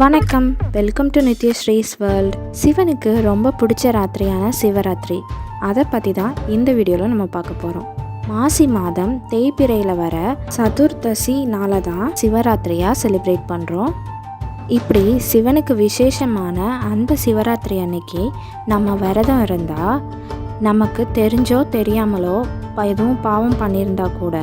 வணக்கம், welcome to நித்யஸ்ரீஸ் world. சிவனுக்கு ரொம்ப பிடிச்ச ராத்திரியான சிவராத்திரி, அதை பற்றி தான் இந்த வீடியோவில் நம்ம பார்க்க போகிறோம். மாசி மாதம் தேய்பிறையில் வர சதுர்தசி நாளை தான் சிவராத்திரியாக செலிப்ரேட் பண்ணுறோம். இப்படி சிவனுக்கு விசேஷமான அந்த சிவராத்திரி அன்னைக்கு நம்ம விரதம் இருந்தால் நமக்கு தெரிஞ்சோ தெரியாமலோ எதுவும் பாவம் பண்ணியிருந்தா கூட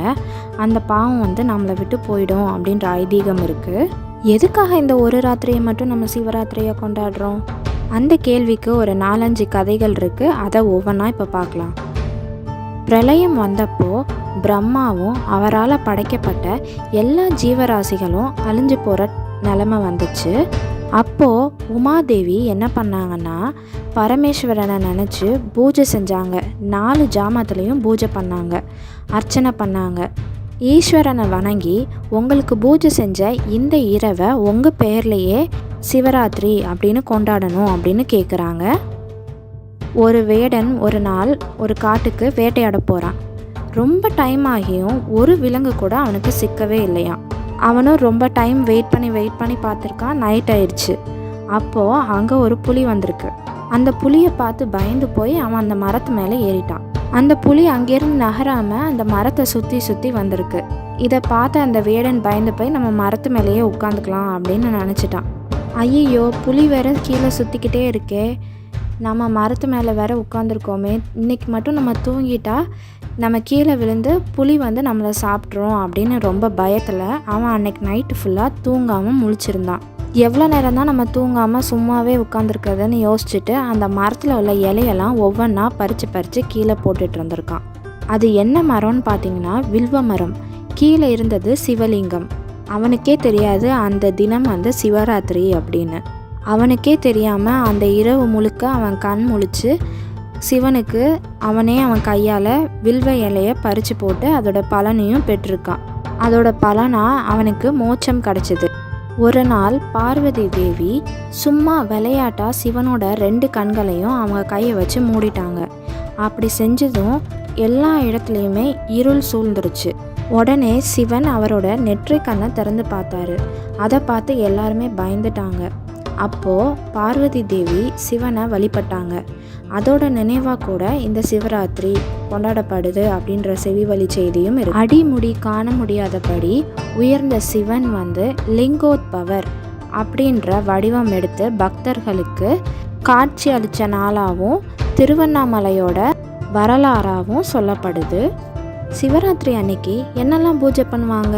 அந்த பாவம் நம்மளை விட்டு போயிடும் அப்படின்ற ஐதீகம் இருக்குது. எதுக்காக இந்த ஒரு ராத்திரியை மட்டும் நம்ம சிவராத்திரியை கொண்டாடுறோம்? அந்த கேள்விக்கு ஒரு 4-5 கதைகள் இருக்குது. அதை ஒவ்வொன்றா இப்போ பார்க்கலாம். பிரளயம் வந்தப்போ பிரம்மாவும் அவரால் படைக்கப்பட்ட எல்லா ஜீவராசிகளும் அழிஞ்சு போகிற நிலைமை வந்துச்சு. அப்போது உமாதேவி என்ன பண்ணாங்கன்னா, பரமேஸ்வரனை நினச்சி பூஜை செஞ்சாங்க. 4 ஜாமத்துலேயும் பூஜை பண்ணாங்க, அர்ச்சனை பண்ணாங்க. ஈஸ்வரனை வணங்கி, உங்களுக்கு பூஜை செஞ்ச இந்த இரவை உங்கள் பேர்லேயே சிவராத்திரி அப்படின்னு கொண்டாடணும் அப்படின்னு கேட்குறாங்க. ஒரு வேடன் ஒரு நாள் ஒரு காட்டுக்கு வேட்டையாட போகிறான். ரொம்ப டைம் ஆகியும் ஒரு விலங்கு கூட அவனுக்கு சிக்கவே இல்லையாம். அவனும் ரொம்ப டைம் வெயிட் பண்ணி பார்த்துருக்கான். நைட் ஆயிடுச்சு. அப்போது அங்கே ஒரு புலி வந்திருக்கு. அந்த புலியை பார்த்து பயந்து போய் அவன் அந்த மரத்து மேலே ஏறிட்டான். அந்த புலி அங்கேருந்து நகராமல் அந்த மரத்தை சுற்றி வந்திருக்கு. இதை பார்த்து அந்த வேடன் பயந்து போய் நம்ம மரத்து மேலேயே உட்காந்துக்கலாம் அப்படின்னு நினச்சிட்டான். ஐயோ, புலி வேற கீழே சுற்றிக்கிட்டே இருக்கே, நம்ம மரத்து மேலே வேற உட்காந்துருக்கோமே, இன்றைக்கி மட்டும் நம்ம தூங்கிட்டா நம்ம கீழே விழுந்து புலி நம்மளை சாப்பிட்றோம் அப்படின்னு ரொம்ப பயத்தில் அவன் அன்னைக்கு நைட்டு ஃபுல்லாக தூங்காமல் முழிச்சிருந்தான். எவ்வளோ நேரம் தான் நம்ம தூங்காமல் சும்மாவே உட்காந்துருக்கிறதுன்னு யோசிச்சுட்டு அந்த மரத்தில் உள்ள இலையெல்லாம் ஒவ்வொன்றா பறித்து கீழே போட்டுட்டு இருந்திருக்கான். அது என்ன மரம்னு பார்த்தீங்கன்னா வில்வ மரம். கீழே இருந்தது சிவலிங்கம். அவனுக்கே தெரியாது அந்த தினம் சிவராத்திரி அப்படின்னு. அவனுக்கே தெரியாமல் அந்த இரவு முழுக்க அவன் கண் முழிச்சு சிவனுக்கு அவன் கையால் வில்வ இலையை பறித்து போட்டு அதோட பலனையும் பெற்றிருக்கான். அதோட பலனாக அவனுக்கு மோட்சம் கிடச்சிது. ஒரு நாள் பார்வதி தேவி சும்மா விளையாட்டா சிவனோட 2 கண்களையும் அவங்க கையை வச்சு மூடிட்டாங்க. அப்படி செஞ்சதும் எல்லா இடத்துலையுமே இருள் சூழ்ந்துருச்சு. உடனே சிவன் அவரோட நெற்றி கண்ணை திறந்து பார்த்தாரு. அதை பார்த்து எல்லாருமே பயந்துட்டாங்க. அப்போது பார்வதி தேவி சிவனை வழிபட்டாங்க. அதோட நினைவாக கூட இந்த சிவராத்திரி கொண்டாடப்படுது அப்படின்ற செவிவழி செய்தியும் இருக்கு. அடிமுடி காண முடியாதபடி உயர்ந்த சிவன் லிங்கோத்பவர் அப்படின்ற வடிவம் எடுத்து பக்தர்களுக்கு காட்சி அளித்த நாளாகவும் திருவண்ணாமலையோட வரலாறாகவும் சொல்லப்படுது. சிவராத்திரி அன்னைக்கு என்னெல்லாம் பூஜை பண்ணுவாங்க?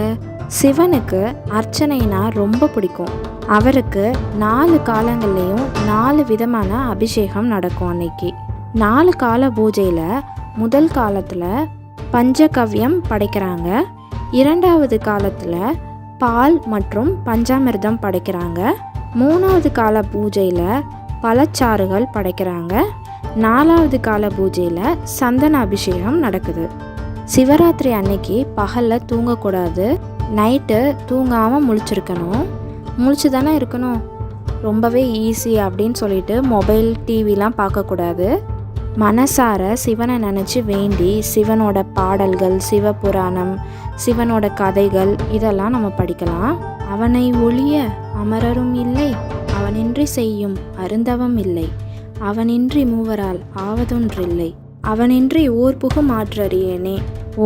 சிவனுக்கு அர்ச்சனைனா ரொம்ப பிடிக்கும். அவருக்கு 4 காலங்கள்லேயும் 4 விதமான அபிஷேகம் நடக்கும். அன்னைக்கு 4 கால பூஜையில் முதல் காலத்தில் பஞ்சகவ்யம் படைக்கிறாங்க. 2வது காலத்தில் பால் மற்றும் பஞ்சாமிர்தம் படைக்கிறாங்க. 3வது கால பூஜையில் பழச்சாறுகள் படைக்கிறாங்க. 4வது கால பூஜையில் சந்தன அபிஷேகம் நடக்குது. சிவராத்திரி அன்னைக்கு பகலில் தூங்கக்கூடாது. நைட்டு தூங்காமல் முழிச்சிருக்கணும். முழிச்சு தானே இருக்கணும். ரொம்பவே ஈஸி அப்படின்னு சொல்லிட்டு மொபைல் டிவிலாம் பார்க்கக்கூடாது. மனசார சிவனை நினச்சி வேண்டி சிவனோட பாடல்கள், சிவபுராணம், சிவனோட கதைகள் இதெல்லாம் நம்ம படிக்கலாம். அவனை ஒழிய அமரரும் இல்லை, அவனின்றி செய்யும் அருந்தவம் இல்லை, அவனின்றி மூவரால் ஆவதொன்றில்லை, அவனின்றி ஊர் புகும் ஆற்றறியேனே.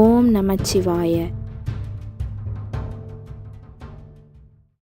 ஓம் நமச்சிவாய.